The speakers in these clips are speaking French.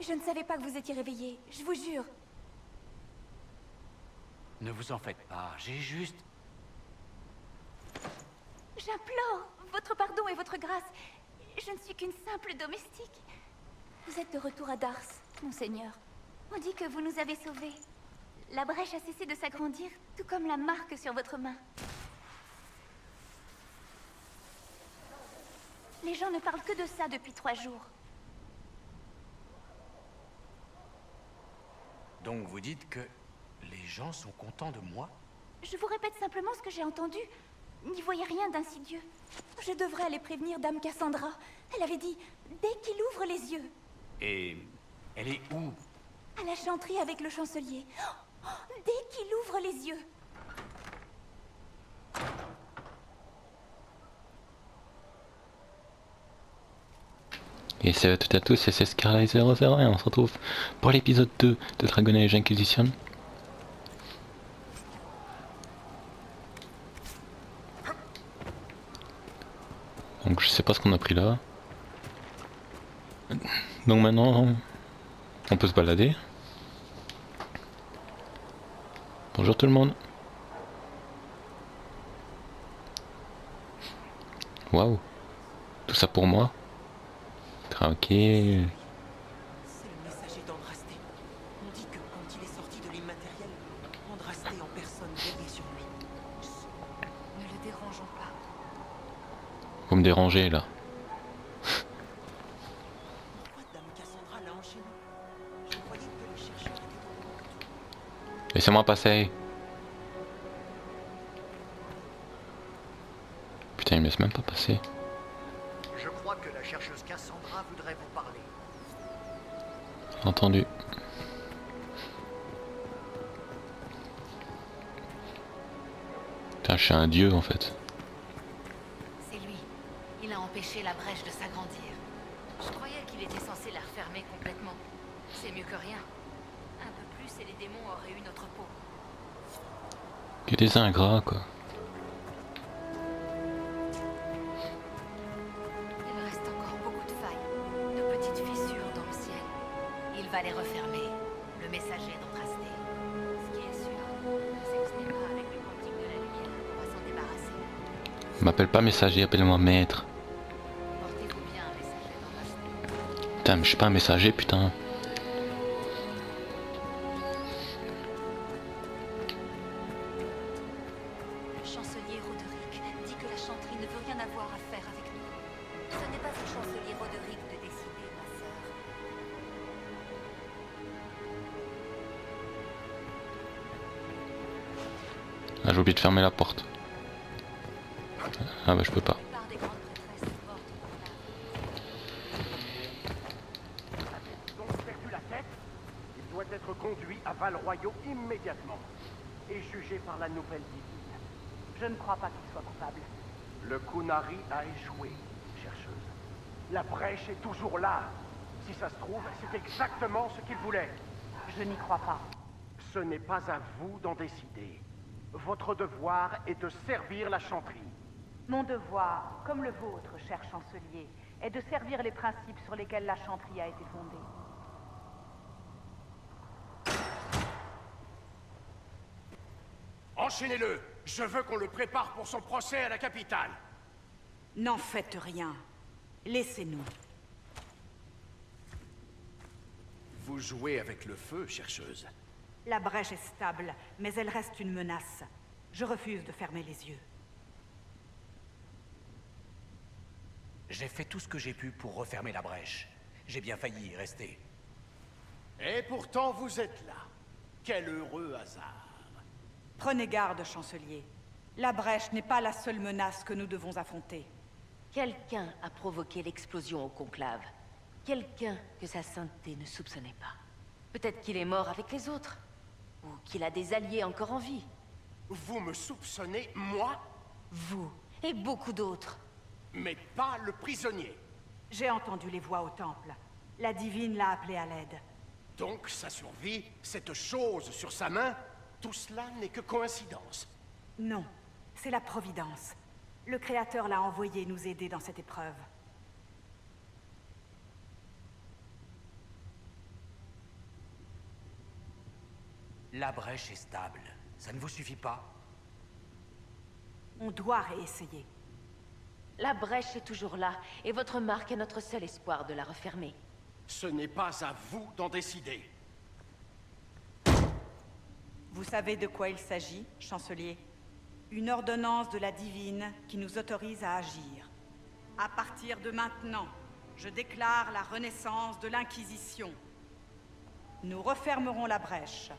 Je ne savais pas que vous étiez réveillé, je vous jure. Ne vous en faites pas, j'ai juste... J'implore votre pardon et votre grâce. Je ne suis qu'une simple domestique. Vous êtes de retour à Dars, monseigneur. On dit que vous nous avez sauvés. La brèche a cessé de s'agrandir, tout comme la marque sur votre main. Les gens ne parlent que de ça depuis 3 jours. Donc vous dites que les gens sont contents de moi? Je vous répète simplement ce que j'ai entendu. N'y voyez rien d'insidieux. Je devrais aller prévenir Dame Cassandra. Elle avait dit, dès qu'il ouvre les yeux. Et... elle est où? À la chanterie avec le chancelier. Oh, dès qu'il ouvre les yeux. Et salut à toutes et à tous, c'est Scarlet001 et on se retrouve pour l'épisode 2 de Dragon Age Inquisition. Donc je sais pas ce qu'on a pris là. Donc maintenant on peut se balader. Bonjour tout le monde. Waouh. Tout ça pour moi. Tranquille. C'est le messager d'Andrasté. On dit que quand il est sorti de l'immatériel, Andrasté en personne veillait sur lui. Ne le dérangeons pas. Vous me dérangez là. Pourquoi Dame Cassandra l'a enchaîné? Je croyais que les chercheurs étaient au courant de tout. Laissez-moi passer. Putain, il me laisse même pas passer. Je crois que la chercheuse Cassandra voudrait vous parler. Entendu. Putain, je suis un dieu en fait. C'est lui. Il a empêché la brèche de s'agrandir. Je croyais qu'il était censé la refermer complètement. C'est mieux que rien. Un peu plus et les démons auraient eu notre peau. Que des ingrats quoi. Il reste encore beaucoup de failles, de petites fissures dans le ciel. Il va les refermer. Le messager d'Andrasté. Ce qui est sûr, c'est que ce n'est pas avec le cantique de la lumière qu'on va s'en débarrasser. M'appelle pas messager, appelle-moi maître. Portez-vous bien, messager d'Andrasté. Putain, mais je suis pas un messager, putain. Le chancelier Roderick dit que la chanterie ne veut rien avoir à faire avec nous. Ce n'est pas au chancelier Roderick de décider, ma sœur. Ah, j'ai oublié de fermer la porte. Ah bah je peux pas. La plupart des grandes prêtresses mortes Donc perdu la tête, il doit être conduit à Val-Royaux immédiatement et jugé par la nouvelle divine. Je ne crois pas qu'il soit coupable. Le Kunari a échoué, chercheuse. La brèche est toujours là. Si ça se trouve, c'est exactement ce qu'il voulait. Je n'y crois pas. Ce n'est pas à vous d'en décider. Votre devoir est de servir la chanterie. Mon devoir, comme le vôtre, cher chancelier, est de servir les principes sur lesquels la chanterie a été fondée. Enchaînez-le. Je veux qu'on le prépare pour son procès à la capitale. N'en faites rien. Laissez-nous. Vous jouez avec le feu, chercheuse. La brèche est stable, mais elle reste une menace. Je refuse de fermer les yeux. J'ai fait tout ce que j'ai pu pour refermer la brèche. J'ai bien failli y rester. Et pourtant, vous êtes là. Quel heureux hasard. Prenez garde, chancelier. La brèche n'est pas la seule menace que nous devons affronter. Quelqu'un a provoqué l'explosion au conclave. Quelqu'un que sa sainteté ne soupçonnait pas. Peut-être qu'il est mort avec les autres. Ou qu'il a des alliés encore en vie. Vous me soupçonnez, moi, Vous et beaucoup d'autres. mais pas le prisonnier. J'ai entendu les voix au temple. La divine l'a appelé à l'aide. Donc sa survie, cette chose sur sa main, tout cela n'est que coïncidence. Non, c'est la Providence. Le Créateur l'a envoyé nous aider dans cette épreuve. La brèche est stable. Ça ne vous suffit pas? On doit réessayer. La brèche est toujours là, et votre marque est notre seul espoir de la refermer. Ce n'est pas à vous d'en décider. Vous savez de quoi il s'agit, chancelier? Une ordonnance de la divine qui nous autorise à agir. À partir de maintenant, je déclare la renaissance de l'Inquisition. Nous refermerons la brèche.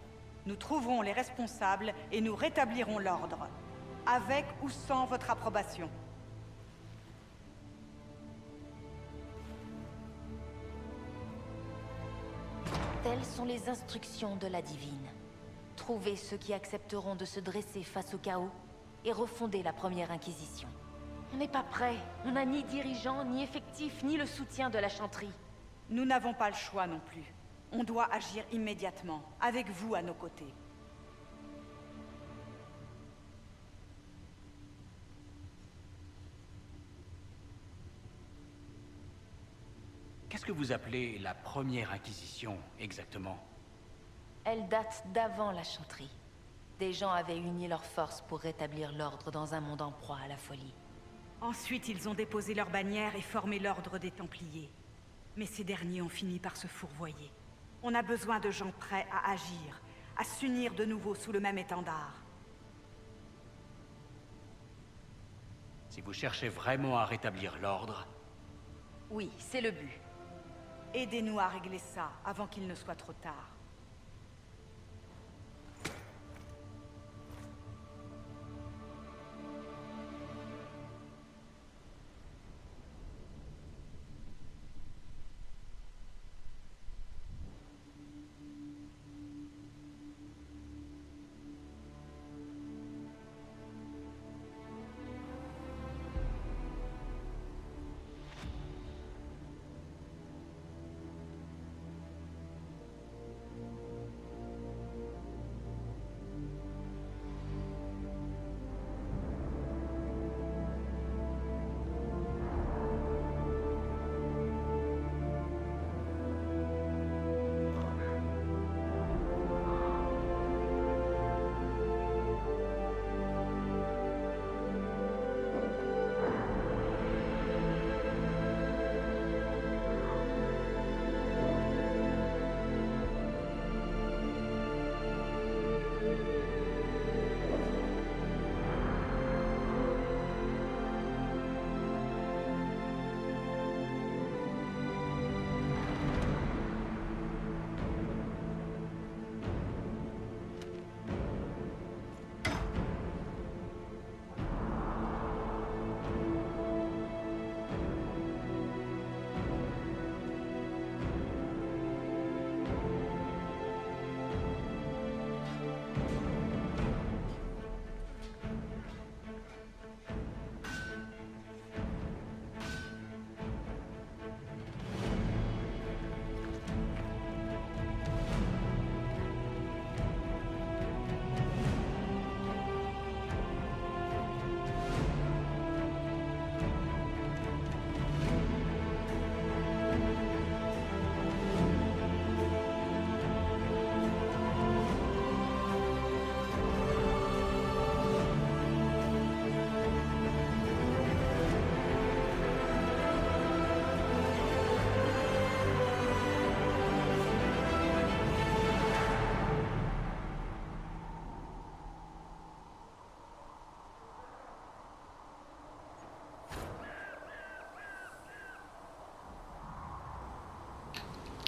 Nous trouverons les responsables et nous rétablirons l'ordre. Avec ou sans votre approbation. Telles sont les instructions de la divine. Trouvez ceux qui accepteront de se dresser face au chaos et refonder la première Inquisition. On n'est pas prêt. On n'a ni dirigeant, ni effectif, ni le soutien de la chanterie. Nous n'avons pas le choix non plus. On doit agir immédiatement, avec vous à nos côtés. Qu'est-ce que vous appelez la première Inquisition, exactement? Elle date d'avant la chanterie. Des gens avaient uni leurs forces pour rétablir l'ordre dans un monde en proie à la folie. Ensuite, ils ont déposé leur bannière et formé l'ordre des Templiers. Mais ces derniers ont fini par se fourvoyer. On a besoin de gens prêts à agir, à s'unir de nouveau sous le même étendard. Si vous cherchez vraiment à rétablir l'ordre, Oui, c'est le but. Aidez-nous à régler ça avant qu'il ne soit trop tard.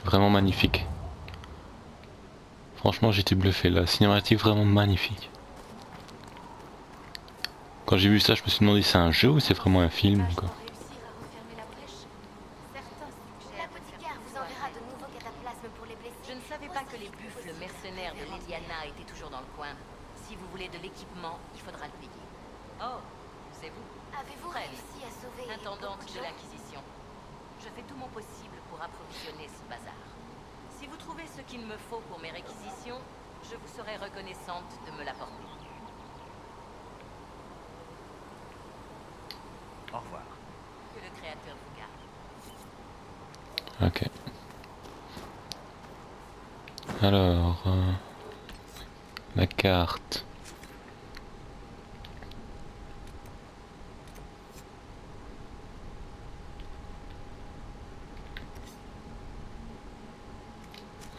Vraiment magnifique. Franchement, j'étais bluffé. La cinématique vraiment magnifique. Quand j'ai vu ça, je me suis demandé si c'est un jeu ou c'est vraiment un film, quoi. Réussir à refermer la brèche? Certains suggèrent. L'apothicaire vous enverra de nouveaux cataplasmes pour les blessés. Je ne savais pas que les buffles mercenaires de l'Eliana étaient toujours dans le coin. Si vous voulez de l'équipement, il faudra le payer. Oh, c'est vous, Avez-vous Fred, réussi à sauver intendante beaucoup de gens? l'Inquisition. Je fais tout mon possible pour approvisionner ce bazar. Si vous trouvez ce qu'il me faut pour mes réquisitions, je vous serai reconnaissante de me l'apporter. au revoir. Que le Créateur vous garde. Ok. Alors... La carte.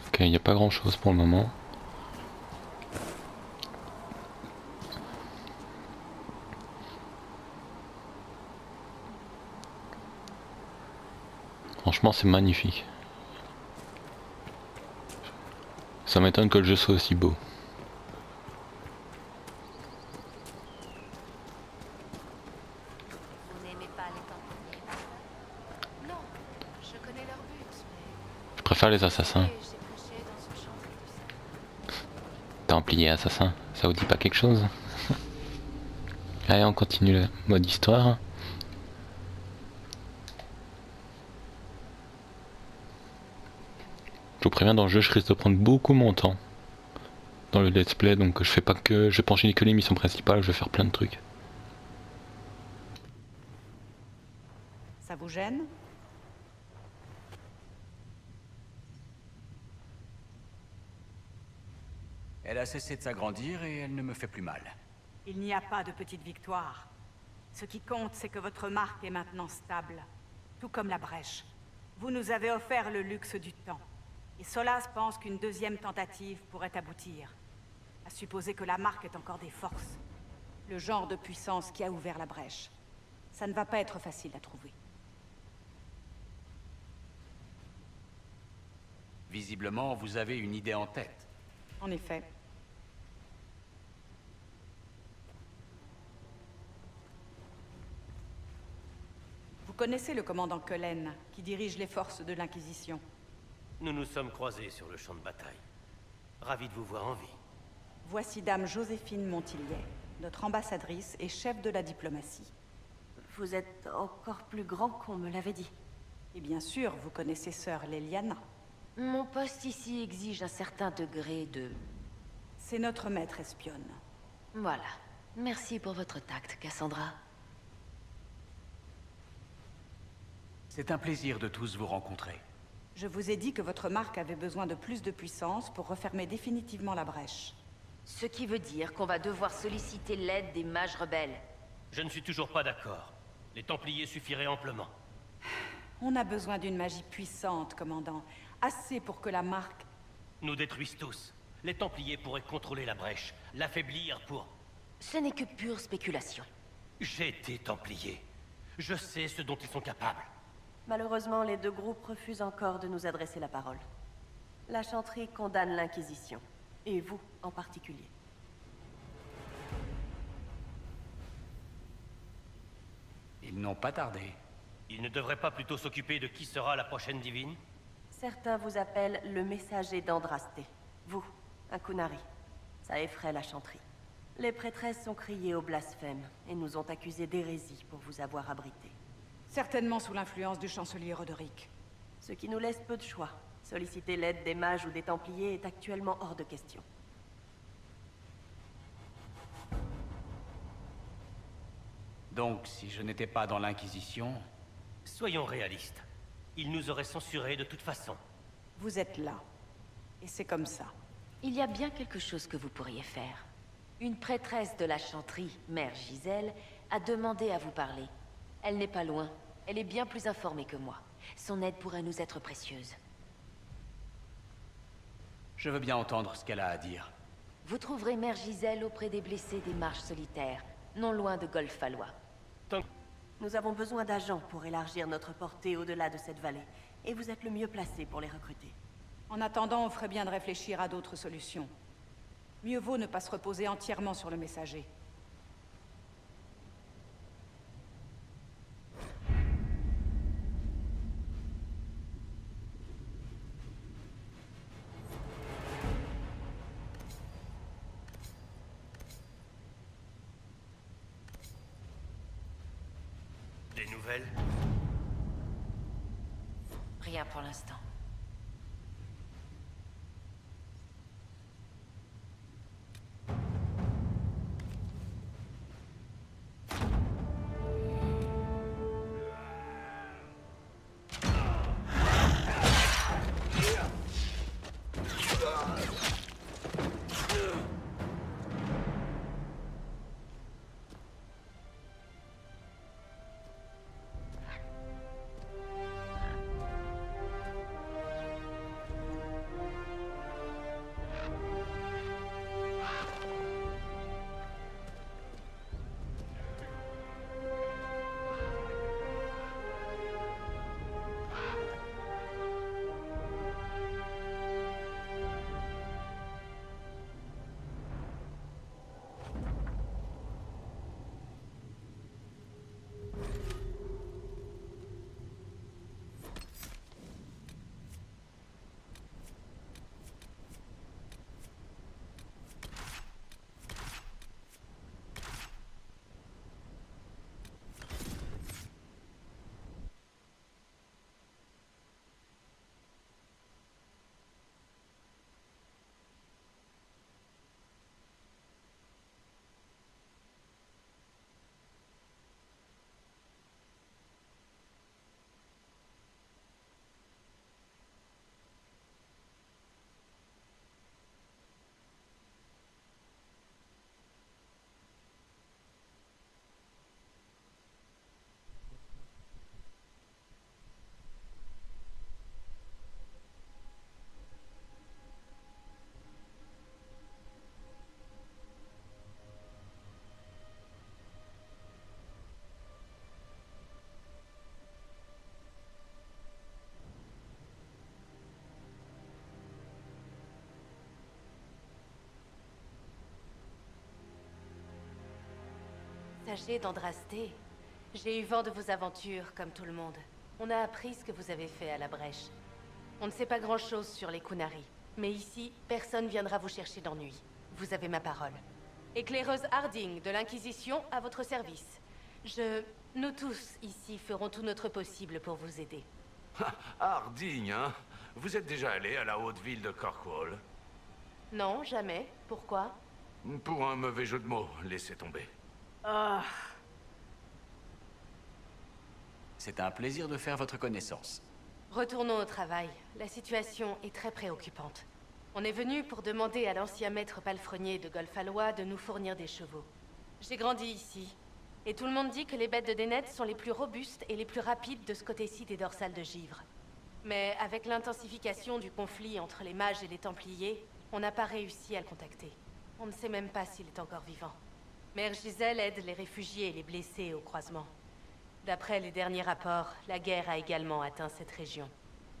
Ok, il n'y a pas grand chose pour le moment. Franchement, c'est magnifique. Ça m'étonne que le jeu soit aussi beau. Vous n'aimez pas les Templiers? Non, je connais leur but, mais... Je préfère les assassins. J'ai prêché dans ce champ et tout ça. Templier assassin, ça vous dit pas quelque chose? Allez, on continue le mode histoire. Je vous préviens, dans le jeu, je risque de prendre beaucoup mon temps dans le let's play, donc je fais pas que, je vais pas enchaîner que les missions principales, je vais faire plein de trucs. Ça vous gêne? Elle a cessé de s'agrandir et elle ne me fait plus mal. Il n'y a pas de petite victoire. Ce qui compte, c'est que votre marque est maintenant stable. Tout comme la brèche. Vous nous avez offert le luxe du temps. Et Solas pense qu'une deuxième tentative pourrait aboutir. À supposer que la marque ait encore des forces. Le genre de puissance qui a ouvert la brèche. Ça ne va pas être facile à trouver. Visiblement, vous avez une idée en tête. En effet. Vous connaissez le commandant Cullen, qui dirige les forces de l'Inquisition. Nous nous sommes croisés sur le champ de bataille. Ravi de vous voir en vie. Voici Dame Joséphine Montillier, notre ambassadrice et chef de la diplomatie. Vous êtes encore plus grand qu'on me l'avait dit. Et bien sûr, vous connaissez Sœur Leliana. Mon poste ici exige un certain degré de... C'est notre maître espionne. Voilà. Merci pour votre tact, Cassandra. C'est un plaisir de tous vous rencontrer. Je vous ai dit que votre marque avait besoin de plus de puissance pour refermer définitivement la brèche. Ce qui veut dire qu'on va devoir solliciter l'aide des mages rebelles. Je ne suis toujours pas d'accord. Les Templiers suffiraient amplement. On a besoin d'une magie puissante, commandant. Assez pour que la marque... Nous détruisent tous. Les Templiers pourraient contrôler la brèche, l'affaiblir pour... Ce n'est que pure spéculation. J'ai été Templier. Je sais ce dont ils sont capables. Malheureusement, les deux groupes refusent encore de nous adresser la parole. La chanterie condamne l'Inquisition, et vous en particulier. Ils n'ont pas tardé. Ils ne devraient pas plutôt s'occuper de qui sera la prochaine divine? Certains vous appellent le messager d'Andrasté. Vous, un Kunari. Ça effraie la chanterie. Les prêtresses sont criées au blasphème et nous ont accusés d'hérésie pour vous avoir abrité. Certainement sous l'influence du chancelier Roderick. Ce qui nous laisse peu de choix. Solliciter l'aide des mages ou des Templiers est actuellement hors de question. Donc, si je n'étais pas dans l'Inquisition... Soyons réalistes. Ils nous auraient censurés de toute façon. Vous êtes là. Et c'est comme ça. Il y a bien quelque chose que vous pourriez faire. Une prêtresse de la chanterie, Mère Gisèle, a demandé à vous parler. Elle n'est pas loin. Elle est bien plus informée que moi. Son aide pourrait nous être précieuse. Je veux bien entendre ce qu'elle a à dire. Vous trouverez Mère Gisèle auprès des blessés des marches solitaires, non loin de Golfalois. Nous avons besoin d'agents pour élargir notre portée au-delà de cette vallée, et vous êtes le mieux placé pour les recruter. En attendant, on ferait bien de réfléchir à d'autres solutions. Mieux vaut ne pas se reposer entièrement sur le messager. Des nouvelles? Rien pour l'instant. messager d'Andrasté. J'ai eu vent de vos aventures, comme tout le monde. On a appris ce que vous avez fait à la brèche. On ne sait pas grand-chose sur les Qunari, mais ici, personne viendra vous chercher d'ennui. Vous avez ma parole. Éclaireuse Harding de l'Inquisition à votre service. Nous tous, ici, ferons tout notre possible pour vous aider. Harding, hein? Vous êtes déjà allé à la haute ville de Corkwall? Non, jamais. Pourquoi? Pour un mauvais jeu de mots, laissez tomber. C'est un plaisir de faire votre connaissance. Retournons au travail. La situation est très préoccupante. On est venu pour demander à l'ancien maître palefrenier de Golfalois de nous fournir des chevaux. J'ai grandi ici, et tout le monde dit que les bêtes de Dénède sont les plus robustes et les plus rapides de ce côté-ci des dorsales de givre. Mais avec l'intensification du conflit entre les mages et les Templiers, on n'a pas réussi à le contacter. On ne sait même pas s'il est encore vivant. Mère Giselle aide les réfugiés et les blessés au croisement. D'après les derniers rapports, la guerre a également atteint cette région.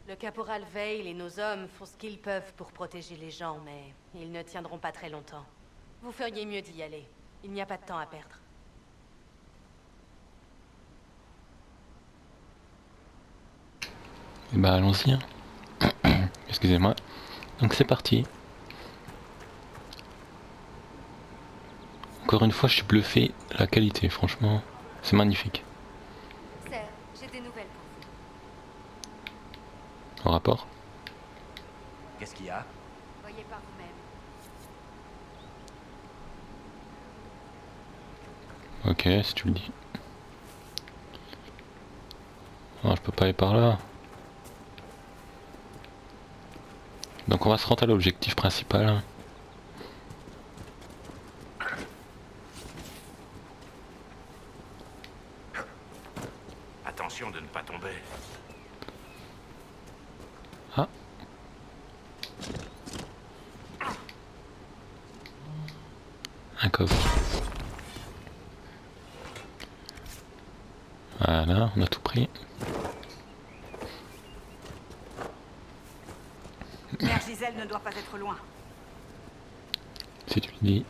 Le caporal Veil et nos hommes font ce qu'ils peuvent pour protéger les gens, mais ils ne tiendront pas très longtemps. Vous feriez mieux d'y aller. Il n'y a pas de temps à perdre. Et bah allons-y. Hein. Excusez-moi. Donc c'est parti. Encore une fois, je suis bluffé. La qualité, franchement, c'est magnifique. Sir, j'ai des nouvelles pour vous. En rapport? Qu'est-ce qu'il y a? Voyez par vous-même. Ok, si tu le dis. Non, je peux pas aller par là. Donc on va se rendre à l'objectif principal. Attention de ne pas tomber. Ah. Un coffre. Voilà, on a tout pris. Mère Giselle ne doit pas être loin. Si tu le dis.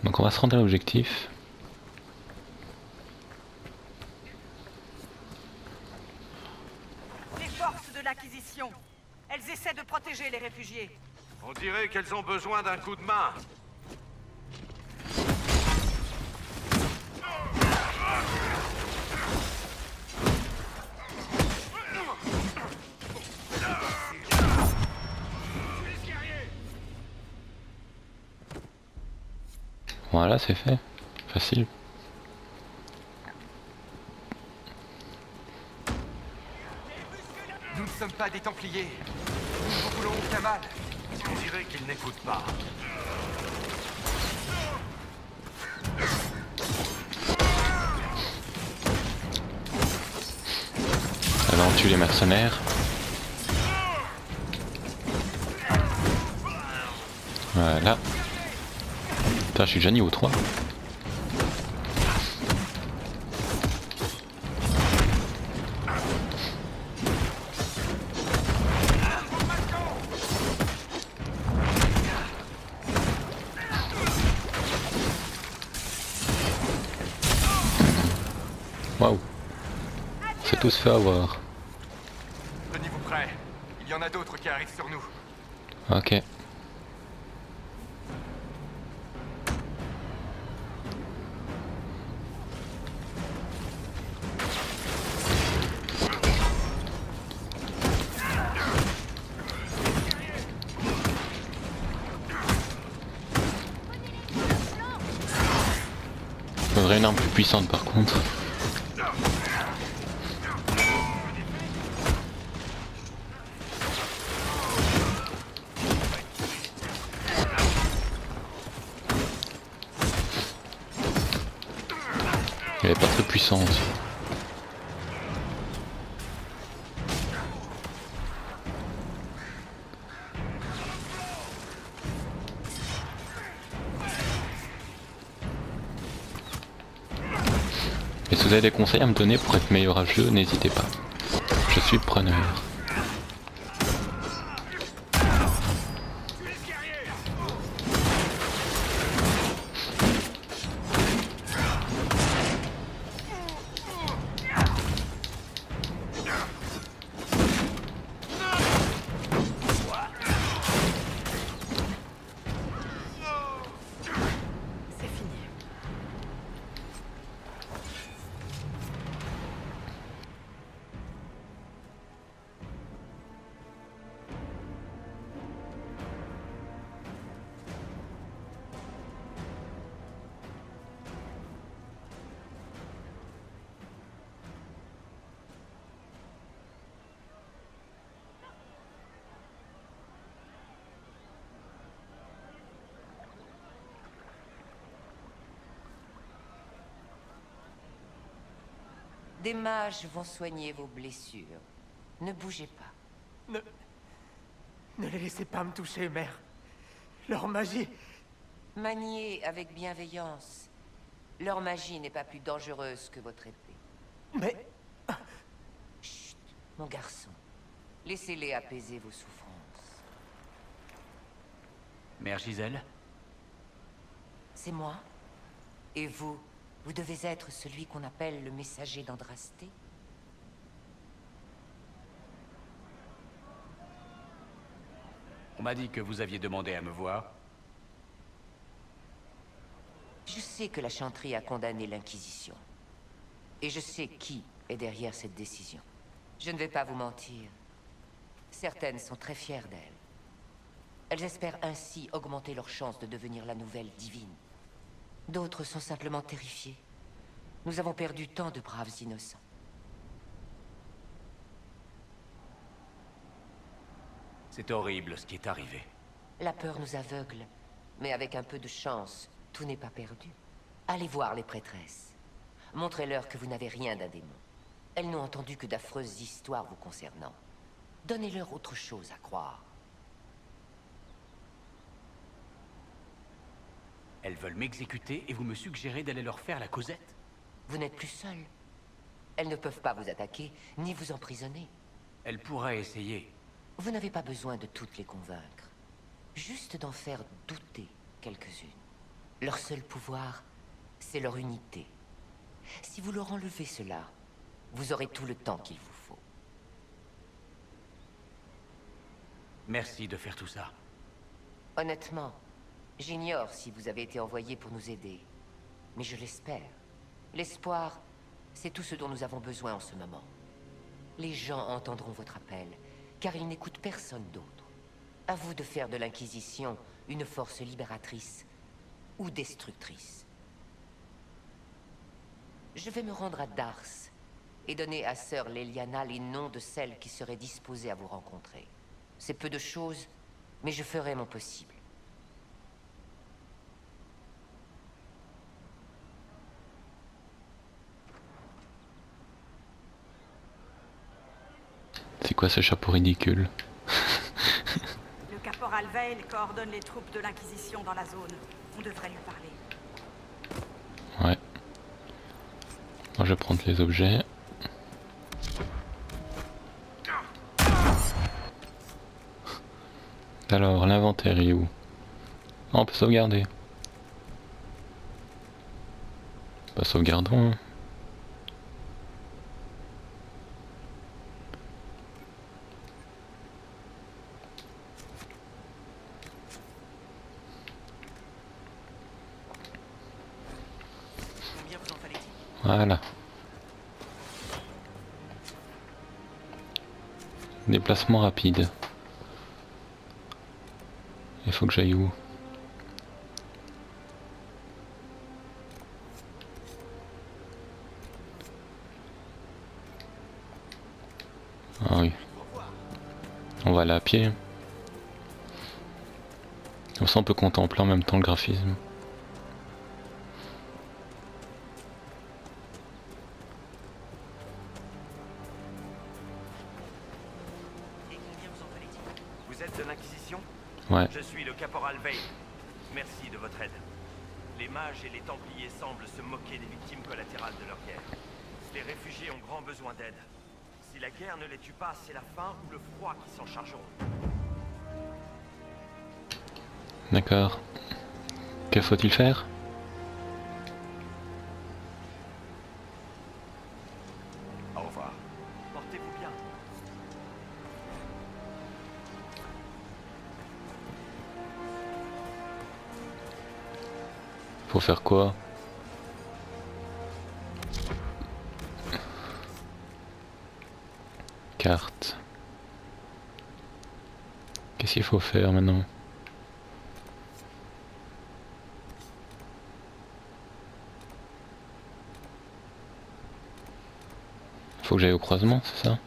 Donc on va se rendre à l'objectif. Les forces de l'Inquisition. Elles essaient de protéger les réfugiés. On dirait qu'elles ont besoin d'un coup de main. Voilà, c'est fait. Facile. Nous ne sommes pas des Templiers. Nous ne vous voulons aucun mal. On dirait qu'ils n'écoutent pas. Alors on tue les mercenaires. Voilà. Putain, je suis déjà niveau 3. Waouh. C'est tout se fait avoir. Tenez-vous prêts. Il y en a d'autres qui arrivent sur nous. Ok. Faudrait une arme plus puissante par contre. Elle est pas très puissante. Et si vous avez des conseils à me donner pour être meilleur à jeu, n'hésitez pas. Je suis preneur. Des mages vont soigner vos blessures. Ne bougez pas. Ne les laissez pas me toucher, mère. Leur magie... Maniez avec bienveillance. Leur magie n'est pas plus dangereuse que votre épée. Mais... Chut, mon garçon. Laissez-les apaiser vos souffrances. Mère Giselle? C'est moi. Et vous, vous devez être celui qu'on appelle le messager d'Andrasté. On m'a dit que vous aviez demandé à me voir. Je sais que la Chantry a condamné l'Inquisition. Et je sais qui est derrière cette décision. Je ne vais pas vous mentir. Certaines sont très fières d'elles. Elles espèrent ainsi augmenter leurs chances de devenir la nouvelle divine. D'autres sont simplement terrifiées. Nous avons perdu tant de braves innocents. C'est horrible ce qui est arrivé. La peur nous aveugle, mais avec un peu de chance, tout n'est pas perdu. Allez voir les prêtresses. Montrez-leur que vous n'avez rien d'un démon. Elles n'ont entendu que d'affreuses histoires vous concernant. Donnez-leur autre chose à croire. Elles veulent m'exécuter et vous me suggérez d'aller leur faire la causette? Vous n'êtes plus seul. Elles ne peuvent pas vous attaquer, ni vous emprisonner. Elles pourraient essayer. Vous n'avez pas besoin de toutes les convaincre. Juste d'en faire douter quelques-unes. Leur seul pouvoir, c'est leur unité. Si vous leur enlevez cela, vous aurez tout le temps qu'il vous faut. Merci de faire tout ça. Honnêtement, j'ignore si vous avez été envoyé pour nous aider. Mais je l'espère. L'espoir, c'est tout ce dont nous avons besoin en ce moment. Les gens entendront votre appel, car ils n'écoutent personne d'autre. À vous de faire de l'Inquisition une force libératrice ou destructrice. Je vais me rendre à Dars et donner à Sœur Leliana les noms de celles qui seraient disposées à vous rencontrer. C'est peu de choses, mais je ferai mon possible. C'est quoi ce chapeau ridicule? Le caporal Veil coordonne les troupes de l'Inquisition dans la zone. On devrait lui parler. Ouais. Moi je vais prendre les objets. Alors, l'inventaire il est où? Ah, on peut sauvegarder. Bah sauvegardons. Hein. Combien vous en fallait-il? Voilà. Déplacement rapide. Il faut que j'aille où? Ah oui. On va aller à pied. Comme ça on peut contempler en même temps le graphisme. Vous êtes de l'Inquisition? Ouais. Je suis le caporal Veil. Merci de votre aide. Les mages et les Templiers semblent se moquer des victimes collatérales de leur guerre. Les réfugiés ont grand besoin d'aide. Si la guerre ne les tue pas, c'est la faim ou le froid qui s'en chargeront. D'accord. Que faut-il faire? Au revoir. Portez-vous bien. Faut faire quoi? Carte. Qu'est-ce qu'il faut faire maintenant? Faut que j'aille au croisement, c'est ça?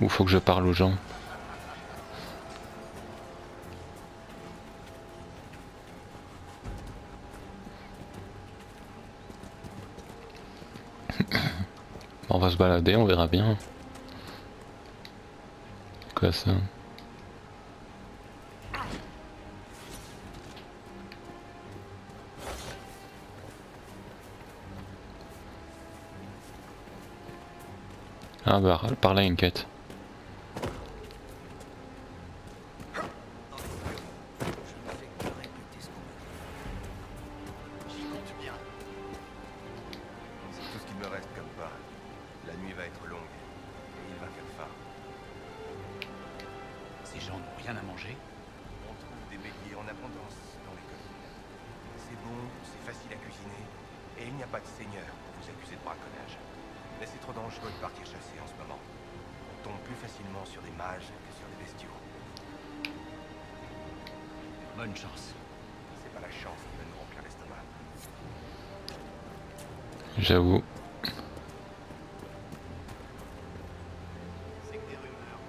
Ou faut que je parle aux gens? On va se balader, on verra bien. Quoi ça? Ah bah par là il y a une quête. J'y compte bien. C'est tout ce qu'il me reste comme pas. La nuit va être longue et il va faire faim. Ces gens n'ont rien à manger? On trouve des béliers en abondance dans les collines. C'est bon, c'est facile à cuisiner et il n'y a pas de seigneur pour vous accuser de braconnage. Mais c'est trop dangereux de partir chasser en ce moment. On tombe plus facilement sur des mages que sur des bestiaux. Bonne chance. C'est pas la chance qui va nous remplir l'estomac. J'avoue. C'est que des rumeurs.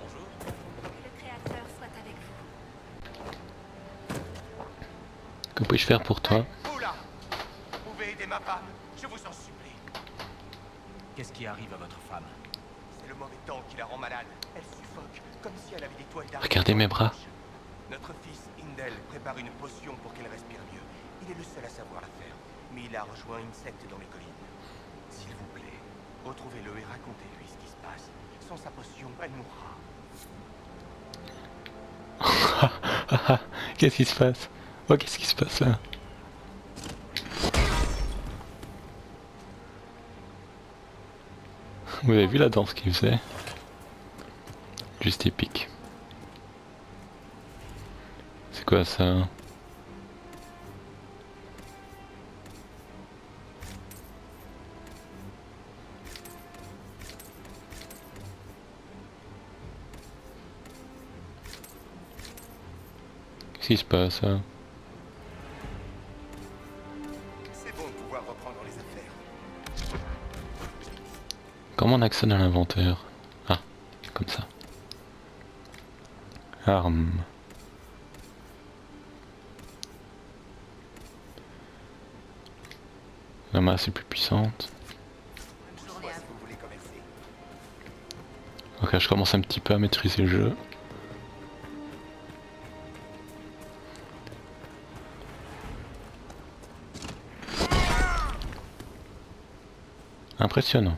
Bonjour. Que le Créateur soit avec vous. Que puis-je faire pour toi? Vous là, vous pouvez aider ma femme, je vous en supplie. Qu'est-ce qui arrive à votre femme? C'est le mauvais temps qui la rend malade. Elle suffoque, comme si elle avait des toiles d'araignée. Regardez mes bras. Notre fils, Indel, prépare une potion pour qu'elle respire mieux. Il est le seul à savoir la faire, mais il a rejoint une secte dans les collines. S'il vous plaît, retrouvez-le et racontez-lui ce qui se passe. Sans sa potion, elle mourra. Qu'est-ce qui se passe? Oh, qu'est-ce qui se passe là? Vous avez vu la danse qu'il faisait? Juste épique. C'est quoi ça? Qu'est-ce qui se passe là? C'est bon de pouvoir reprendre les affaires. Comment on accède à l'inventaire? Ah, comme ça. Armes. La masse est plus puissante. Ok, je commence un petit peu à maîtriser le jeu. Impressionnant.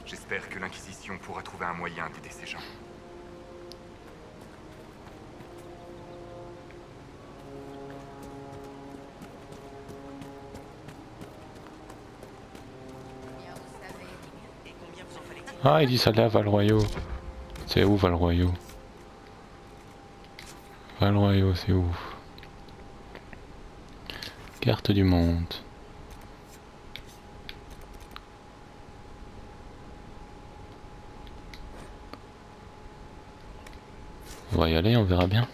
J'espère que l'Inquisition pourra trouver un moyen d'aider ces gens. Ah, il dit ça là, Val-Royaux. C'est où Val-Royaux? Val-Royaux, c'est où? Carte du monde. On va y aller, on verra bien.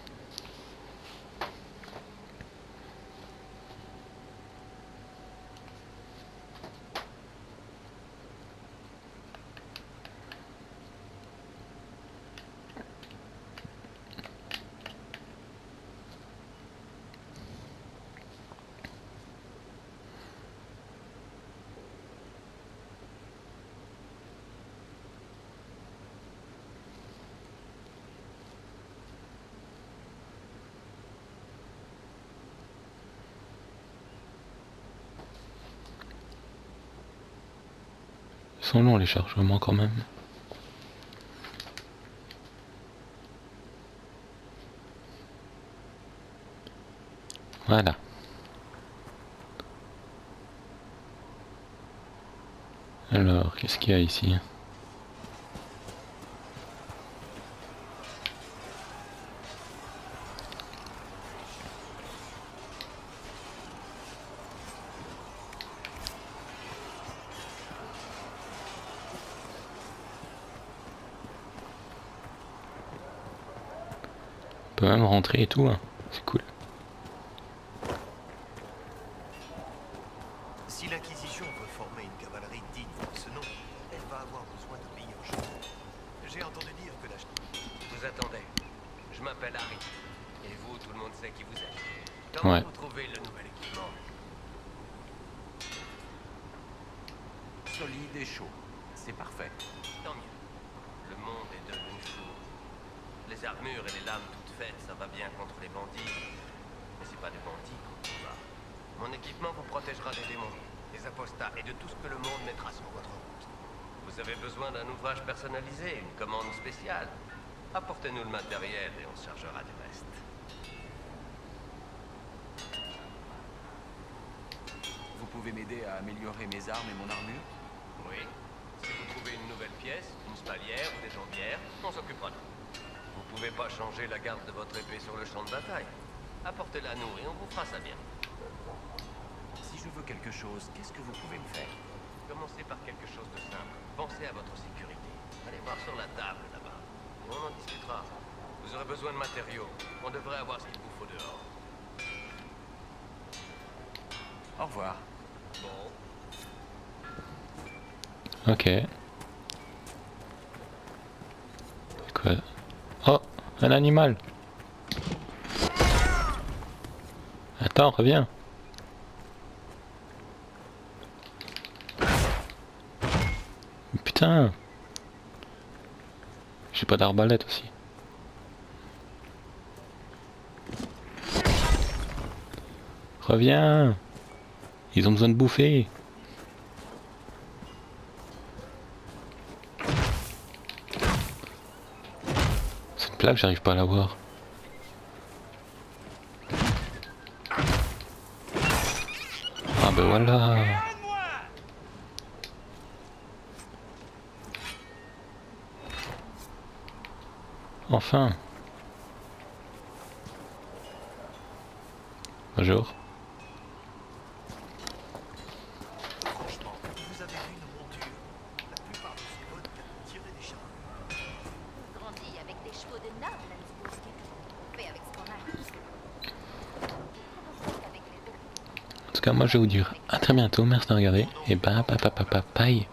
Ils sont longs les chargements quand même. Voilà. Alors, qu'est-ce qu'il y a ici? On peut même rentrer et tout, hein. C'est cool. l'Inquisition veut former une cavalerie digne de ce nom, elle va avoir besoin de meilleurs gens. J'ai entendu dire que la... Vous attendez. Je m'appelle Harry. Et vous, tout le monde sait qui vous êtes. Comment vous trouvez le nouvel équipement? Solide et chaud. C'est parfait. Tant mieux. Le monde est devenu fou. Les armures et les lames toutes faites, ça va bien contre les bandits. Mais c'est pas des bandits qu'on combat. Mon équipement vous protégera des démons, des apostats et de tout ce que le monde mettra sur votre route. Vous avez besoin d'un ouvrage personnalisé, une commande spéciale. Apportez-nous le matériel et on se chargera du reste. Vous pouvez m'aider à améliorer mes armes et mon armure? Oui. Si vous trouvez une nouvelle pièce, une spalière ou des jambières, on s'occupera de vous. Vous pouvez pas changer la garde de votre épée sur le champ de bataille. Apportez-la nous et on vous fera ça bien. Si je veux quelque chose, qu'est-ce que vous pouvez me faire? Commencez par quelque chose de simple. Pensez à votre sécurité. Allez voir sur la table là-bas. Et on en discutera. Vous aurez besoin de matériaux. On devrait avoir ce qu'il vous faut dehors. Au revoir. Bon. Ok. Quoi? Oh, un animal. Attends, reviens. Putain. J'ai pas d'arbalète aussi. Reviens. Ils ont besoin de bouffer. Cette plaque, j'arrive pas à la voir. Ah ben voilà. Enfin. Bonjour. Franchement, vous avez vu nos montures. La plupart de ces bottes viennent tirer des chars. On grandit avec des chevaux de nobles, Lansbowski. On fait avec ce qu'on a. Commencez avec les deux. En tout cas, moi je vais vous dire à très bientôt. Merci de regarder. Et bye.